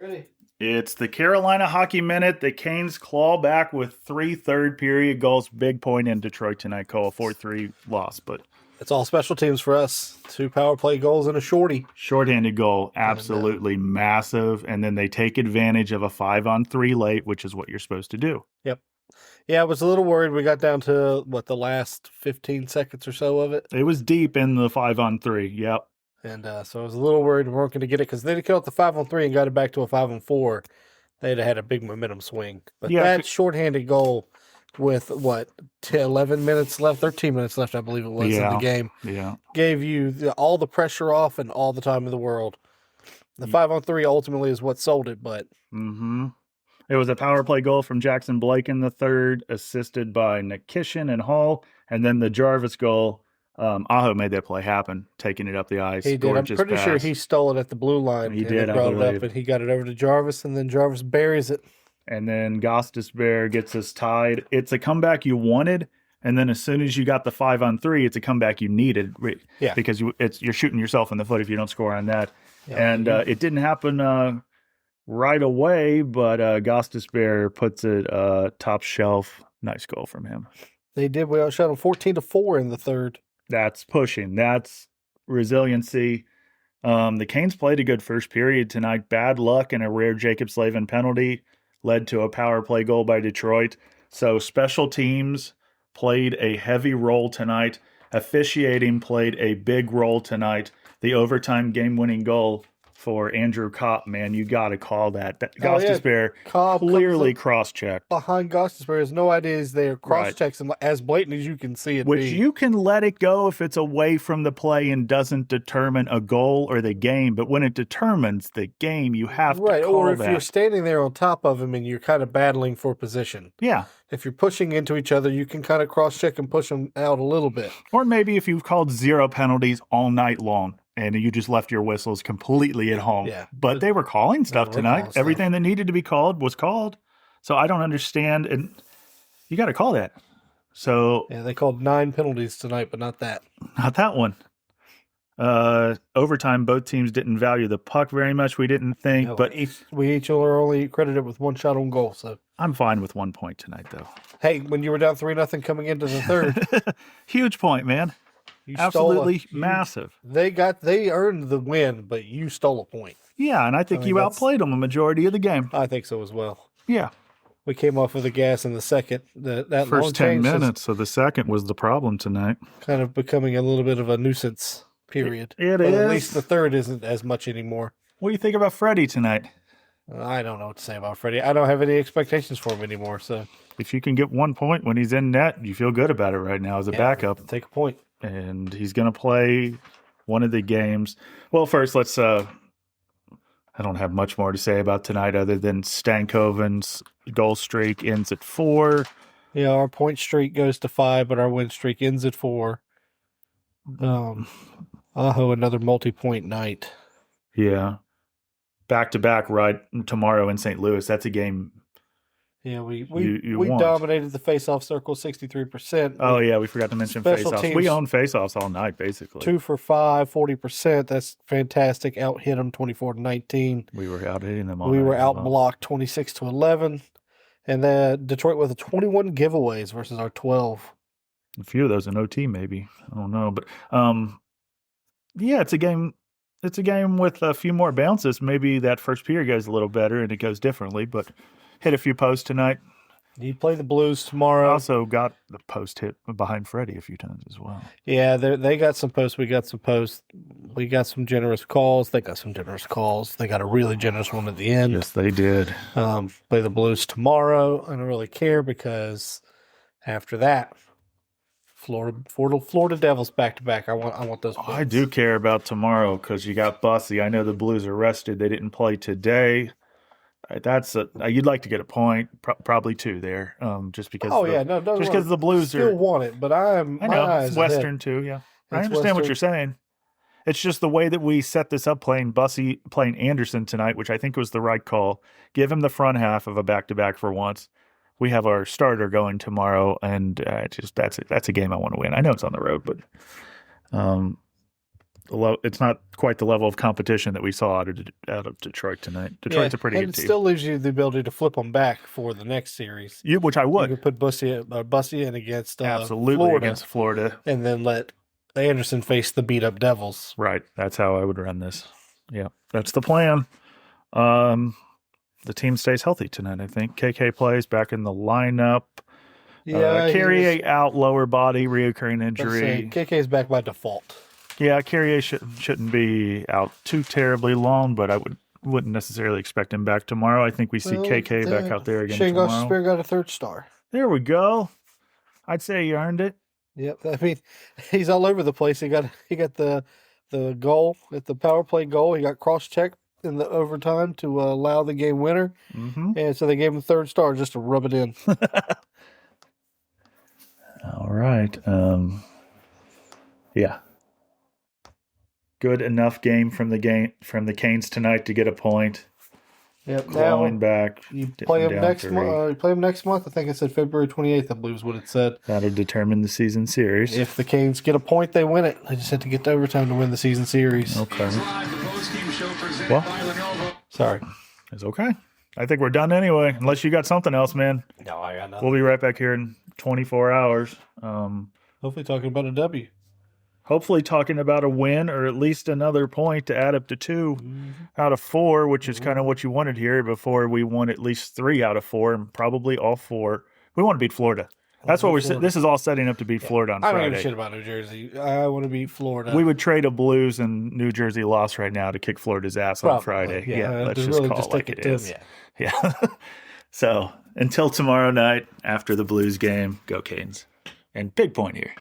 Ready? It's the Carolina Hockey Minute. The Canes claw back with 3 third-period goals. Big point in Detroit tonight, Cole. 4-3 loss, but It's all special teams for us. 2 power play goals and a shorty. shorthanded goal, And, absolutely massive. And then they take advantage of a 5-on-3 late, which is what you're supposed to do. Yep. Yeah, I was a little worried. We got down to, the last 15 seconds or so of it. It was deep in the 5-on-3. Yep. And so I was a little worried we weren't going to get it because they killed the 5-on-3 and got it back to a 5-on-4. They'd have had a big momentum swing. But Yeah, that shorthanded goal with, 11 minutes left, 13 minutes left, I believe it was, in the game, Yeah. gave you all the pressure off and all the time in the world. The 5-on-3 ultimately is what sold it, but Mm-hmm. It was a power play goal from Jackson Blake in the third, assisted by Nikishin and Hall. And then the Jarvis goal, Aho made that play happen, taking it up the ice. he did. I'm Gorgeous pretty sure pass. he stole it at the blue line. He and did, they I brought it up, believe. and he got it over to Jarvis, and then Jarvis buries it. And then Gostisbehere gets us tied. It's a comeback you wanted, and then as soon as you got the 5-on-3, it's a comeback you needed. Yeah. Because you're shooting yourself in the foot if you don't score on that. Yeah, And it didn't happen right away, but Gostisbehere puts it top shelf. Nice goal from him. They did. We outshot them 14-4 in the third. That's pushing. That's resiliency. The Canes played a good first period tonight. Bad luck and a rare Jacob Slavin penalty led to a power play goal by Detroit. So special teams played a heavy role tonight. Officiating played a big role tonight. The overtime game-winning goal for Andrew Kopp, man, you got to call that. Gostisbehere clearly cross-checked. Behind Gostisbehere has no idea is there. Cross-checks him as blatant as you can see it. Which you can let it go if it's away from the play and doesn't determine a goal or the game. But when it determines the game, you have to call that. Or if you're standing there on top of him and you're kind of battling for position. Yeah. If you're pushing into each other, you can kind of cross-check and push them out a little bit. Or maybe if you've called 0 penalties all night long and you just left your whistles completely at home. Yeah. But they were calling stuff tonight. Everything that needed to be called was called. So I don't understand. And you got to call that. So yeah, they called 9 penalties tonight, but not that. Not that one. Overtime, both teams didn't value the puck very much, we didn't think. No, but we each are only credited with 1 shot on goal. So I'm fine with 1 point tonight, though. Hey, when you were down 3-0 coming into the third. Huge point, man. Absolutely massive. They earned the win, but you stole a point. Yeah, and I think you outplayed them a majority of the game. I think so as well. Yeah. We came off of the gas in the second. That first 10 minutes of the second was the problem tonight. Kind of becoming a little bit of a nuisance period. It is. At least the third isn't as much anymore. What do you think about Freddie tonight? I don't know what to say about Freddie. I don't have any expectations for him anymore. So if you can get 1 point when he's in net, you feel good about it right now as a backup. Take a point. And he's going to play one of the games. Well, first, let's I don't have much more to say about tonight other than Stankoven's goal streak ends at 4. Yeah, our point streak goes to 5, but our win streak ends at 4. Aho, another multi-point night. Yeah. Back-to-back right tomorrow in St. Louis. That's a game. Yeah, we want. dominated the face-off circle 63%. Oh, yeah, we forgot to mention face-offs. We own face-offs all night, basically. 2 for 5, 40%. That's fantastic. Out-hit them 24-19. We were out-hitting them all We night were as well. out-blocked 26-11. And then Detroit with 21 giveaways versus our 12. A few of those in OT, maybe. I don't know. But, yeah, it's a game. It's a game with a few more bounces. Maybe that first period goes a little better and it goes differently, but hit a few posts tonight. You play the Blues tomorrow. Also got the post hit behind Freddie a few times as well. Yeah, they got some posts. We got some posts. We got some generous calls. They got some generous calls. They got a really generous one at the end. Yes, they did. Play the Blues tomorrow. I don't really care because after that, Florida Devils back to back. I want those points. I do care about tomorrow because you got Bussy. I know the Blues are rested. They didn't play today. You'd like to get a point, probably 2 there, just because. Just because the Blues still want it, but I know it's Western too. Yeah, I understand what you're saying. It's just the way that we set this up, playing Bussy, playing Andersen tonight, which I think was the right call. Give him the front half of a back-to-back for once. We have our starter going tomorrow, and that's a game I want to win. I know it's on the road, but it's not quite the level of competition that we saw out of Detroit tonight. Detroit's a pretty and good it team. still leaves you the ability to flip them back for the next series. Which I You would. could put Bussy in against Absolutely Florida, against Florida. and then let Andersen face the beat up Devils. Right. That's how I would run this. Yeah, that's the plan. The team stays healthy tonight, I think. KK plays back in the lineup. Yeah, Carrier out, lower body, reoccurring injury. KK's back by default. Yeah, Carrier shouldn't be out too terribly long, but I wouldn't necessarily expect him back tomorrow. I think we see KK back out there again Shane tomorrow. Spear got a 3rd star. There we go. I'd say he earned it. Yep, I mean, he's all over the place. He got the goal at the power play goal. He got cross-checked in the overtime to allow the game winner, and so they gave him 3rd star just to rub it in. All right. Yeah. Good enough game from the Canes tonight to get a point. Yep. Clawing back. You play them next month. You play them next month. I think it said February 28th. I believe is what it said. That'll determine the season series. If the Canes get a point, they win it. They just have to get to overtime to win the season series. Okay. Well, sorry. It's okay. I think we're done anyway, unless you got something else, man. No, I got nothing. We'll be right back here in 24 hours. Hopefully talking about a W. Hopefully talking about a win or at least another point to add up to 2 out of 4, which is kind of what you wanted here before we won at least 3 out of 4 and probably all 4. We want to beat Florida. That's what this is all setting up to beat Florida on Friday. I don't give a shit about New Jersey. I want to beat Florida. We would trade a Blues and New Jersey loss right now to kick Florida's ass on Friday. Yeah, let's just call it like it is. Yeah. So until tomorrow night after the Blues game, go Canes. And big point here.